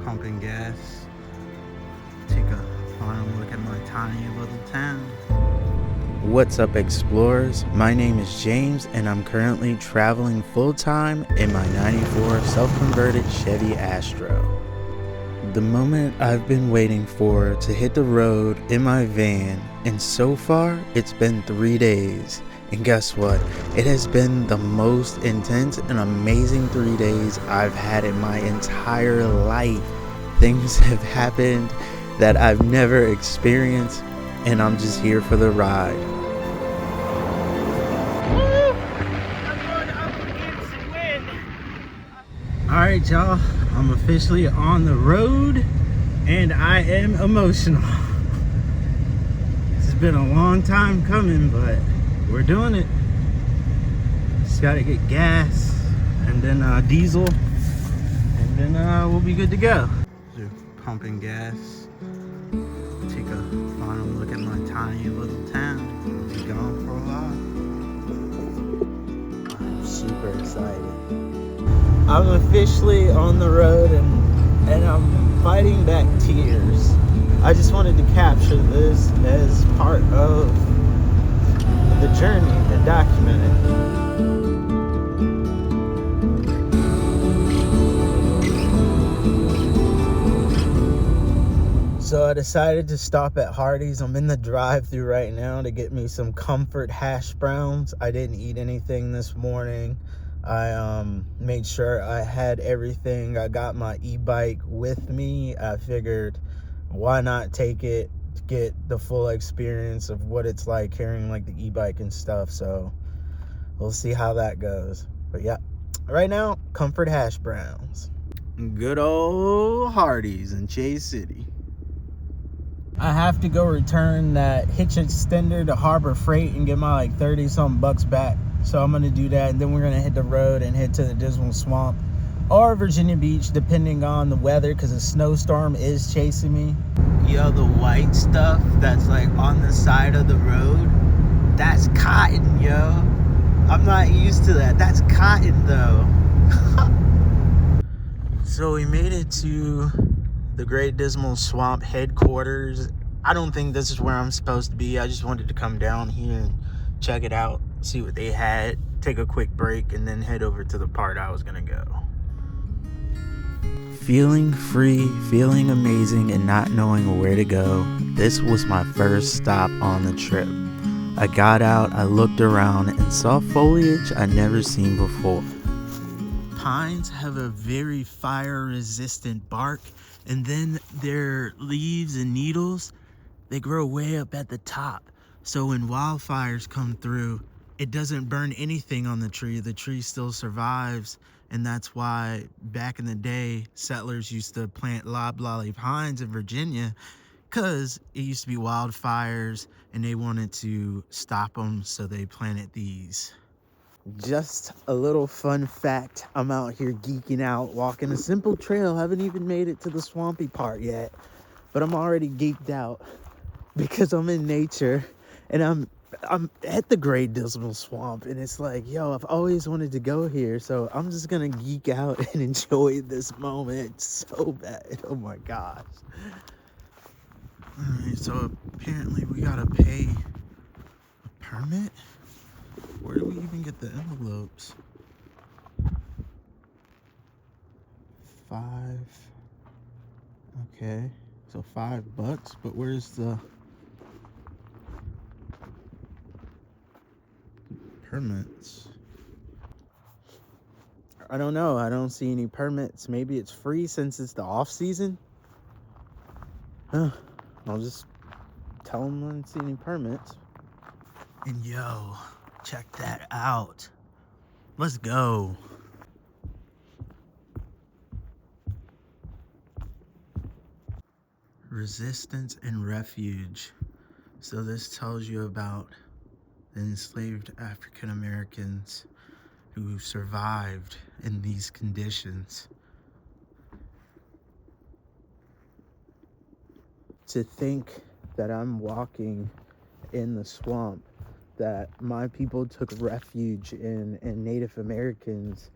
pumping gas. Take a final look at my tiny little town. What's up, explorers? My name is James, and I'm currently traveling full-time in my 94 self-converted Chevy Astro. The moment I've been waiting for to hit the road in my van, and so far it's been 3 days. And guess what? It has been the most intense and amazing 3 days I've had in my entire life. Things have happened that I've never experienced, and I'm just here for the ride. Alright, y'all, I'm officially on the road and I am emotional. This has been a long time coming, but we're doing it. Just gotta get gas and then diesel, and then we'll be good to go. Just pumping gas. Take a final look at my tiny little town. We'll be gone for a while. I'm super excited. I'm officially on the road and I'm fighting back tears. I just wanted to capture this as part of the journey and document it. So I decided to stop at Hardee's. I'm in the drive-thru right now to get me some comfort hash browns. I didn't eat anything this morning. I made sure I had everything. I got my e-bike with me. I figured, why not take it to get the full experience of what it's like carrying like the e-bike and stuff. So we'll see how that goes. But yeah, right now, comfort hash browns. Good old Hardee's in Chase City. I have to go return that hitch extender to Harbor Freight and get my like 30-something bucks back. So I'm gonna do that, and then we're gonna hit the road and head to the Dismal Swamp or Virginia Beach, depending on the weather, because a snowstorm is chasing me. Yo, the white stuff that's like on the side of the road, that's cotton, yo. I'm not used to that. That's cotton, though. So we made it to the Great Dismal Swamp headquarters. I don't think this is where I'm supposed to be. I just wanted to come down here and check it out, see what they had, take a quick break, and then head over to the part I was gonna go. Feeling free, feeling amazing, and not knowing where to go, this was my first stop on the trip. I got out, I looked around, and saw foliage I'd never seen before. Pines have a very fire-resistant bark, and then their leaves and needles, they grow way up at the top. So when wildfires come through, it doesn't burn anything on the tree still survives. And that's why back in the day, settlers used to plant loblolly pines in Virginia, because it used to be wildfires and they wanted to stop them, so they planted these. Just a little fun fact, I'm out here geeking out, walking a simple trail. Haven't even made it to the swampy part yet, but I'm already geeked out because I'm in nature. And I'm at the Great Dismal Swamp, and it's like, yo, I've always wanted to go here, so I'm just gonna geek out and enjoy this moment so bad. Oh my gosh. Alright, so apparently we gotta pay a permit? Where do we even get the envelopes? 5. Okay, so $5, but where's the permits? I don't know. I don't see any permits. Maybe it's free since it's the off season. I'll just tell them I don't see any permits. And yo, check that out. Let's go. Resistance and refuge. So this tells you about the enslaved African Americans who survived in these conditions. To think that I'm walking in the swamp that my people took refuge in, and Native Americans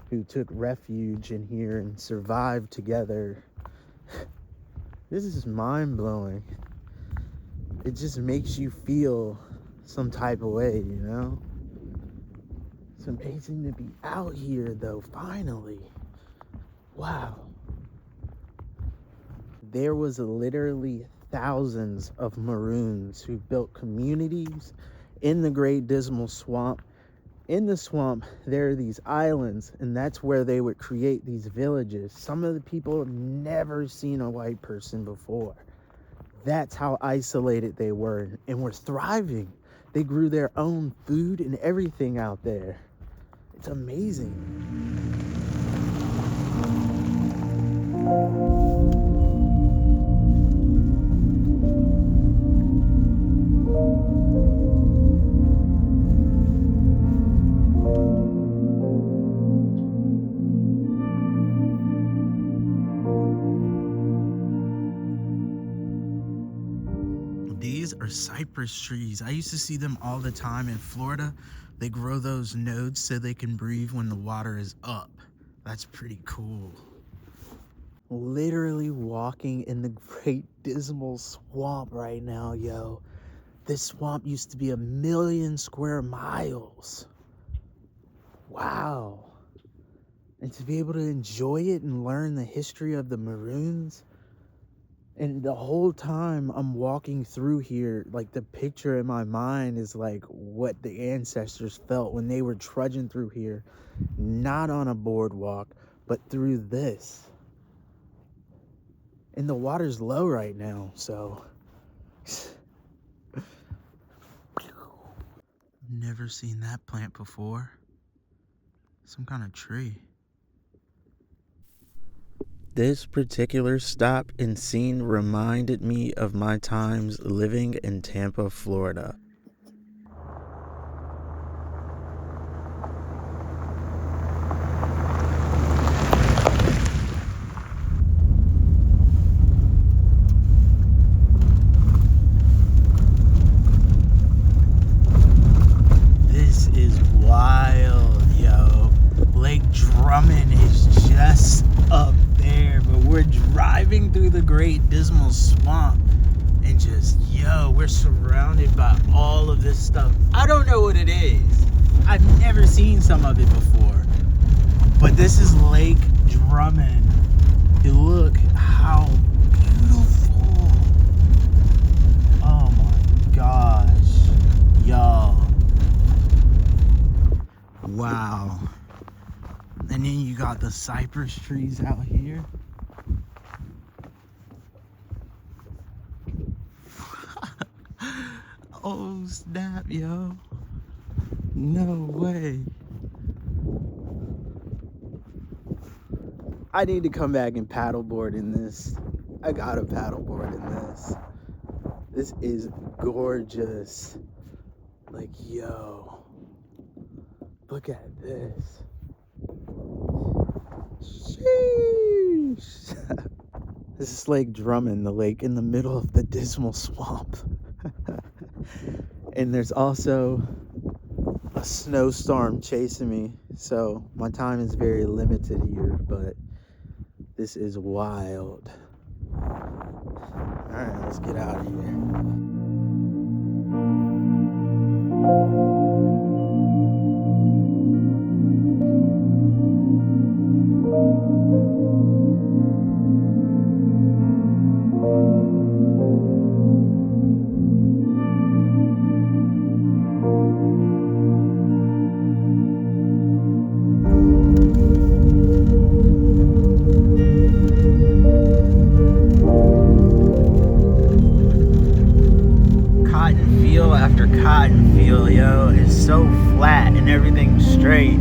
who took refuge in here and survived together This is mind-blowing. It just makes you feel some type of way, you know? It's amazing to be out here, though, finally. Wow. There was literally thousands of Maroons who built communities in the Great Dismal Swamp. In the swamp, there are these islands, and that's where they would create these villages. Some of the people have never seen a white person before. That's how isolated they were, and were thriving. They grew their own food and everything out there. It's amazing. These are cypress trees. I used to see them all the time in Florida. They grow those nodes so they can breathe when the water is up. That's pretty cool. Literally walking in the Great Dismal Swamp right now, yo. This swamp used to be 1 million square miles. Wow. And to be able to enjoy it and learn the history of the Maroons. And the whole time I'm walking through here, like, the picture in my mind is like what the ancestors felt when they were trudging through here, not on a boardwalk, but through this. And the water's low right now, so never seen that plant before. Some kind of tree. This particular stop and scene reminded me of my times living in Tampa, Florida. This is wild, yo. Lake Drummond is just up there, but we're driving through the Great Dismal Swamp and just, yo, we're surrounded by all of this stuff. I don't know what it is. I've never seen some of it before, but this is Lake Drummond. And look how beautiful. Oh my gosh, y'all. Wow. And then you got the cypress trees out here. Oh snap, yo. No way. I need to come back and paddleboard in this. I gotta paddleboard in this. This is gorgeous. Like, yo. Look at this. Sheesh. This is Lake Drummond, the lake in the middle of the Dismal Swamp. And there's also a snowstorm chasing me, so my time is very limited here, but this is wild. Alright, let's get out of here. After cotton field, yo, is so flat and everything's straight.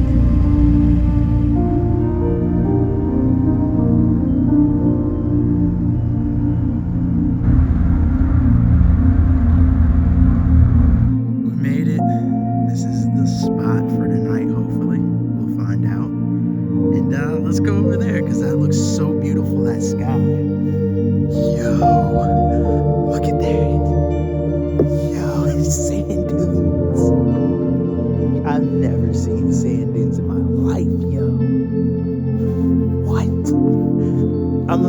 We made it. This is the spot for tonight, hopefully. We'll find out. And let's go over there because that looks so beautiful, that sky. Yo, look at that. Sand dunes. I've never seen sand dunes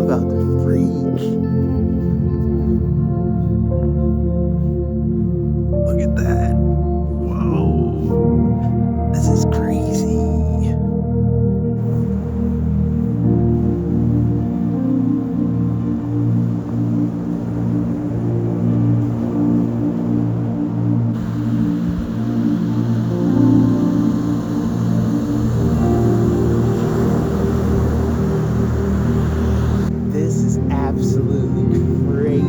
about to freak. Look at that. Whoa. This is crazy. This is absolutely crazy.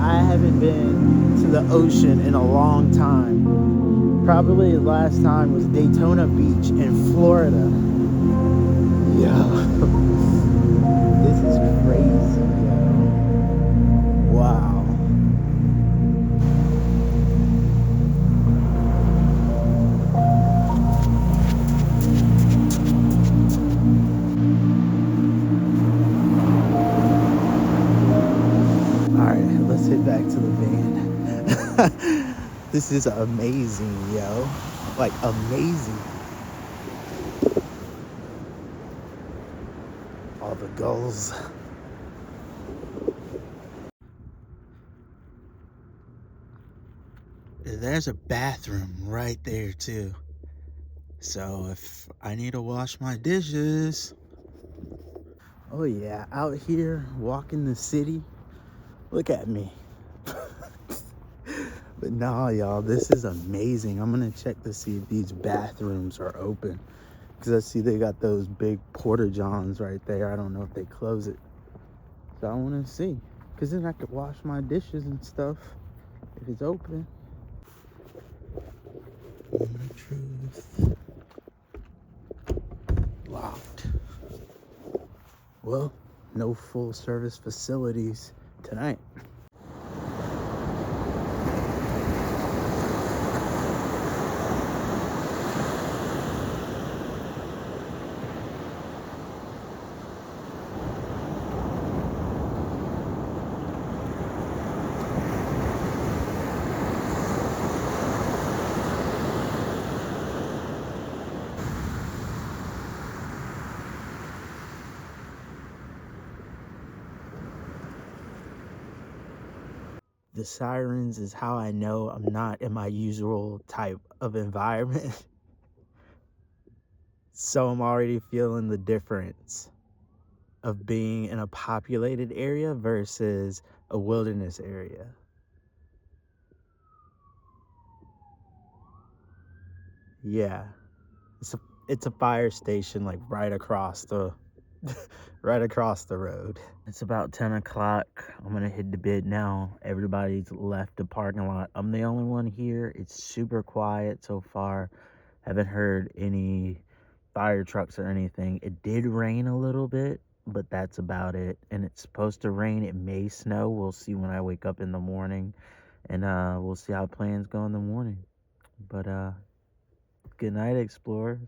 I haven't been to the ocean in a long time. Probably the last time was Daytona Beach in Florida. Yo, this is crazy, yo. Wow. Alright, let's head back to the van. This is amazing, yo. Like, amazing. All the gulls. There's a bathroom right there, too. So if I need to wash my dishes. Oh, yeah, out here walking the city. Look at me. But nah, y'all, this is amazing. I'm gonna check to see if these bathrooms are open, because I see they got those big porta johns right there. I don't know if they close it, so I want to see, because then I could wash my dishes and stuff if it's open. Truth. Locked. Well, no full service facilities tonight. The sirens is how I know I'm not in my usual type of environment. So I'm already feeling the difference of being in a populated area versus a wilderness area. Yeah, it's a fire station like right across the right across the road. It's about 10 o'clock. I'm gonna hit the bed now. Everybody's left the parking lot. I'm the only one here. It's super quiet so far. Haven't heard any fire trucks or anything. It did rain a little bit, but that's about it. And it's supposed to rain. It may snow. We'll see when I wake up in the morning, and we'll see how plans go in the morning. But good night, explorers.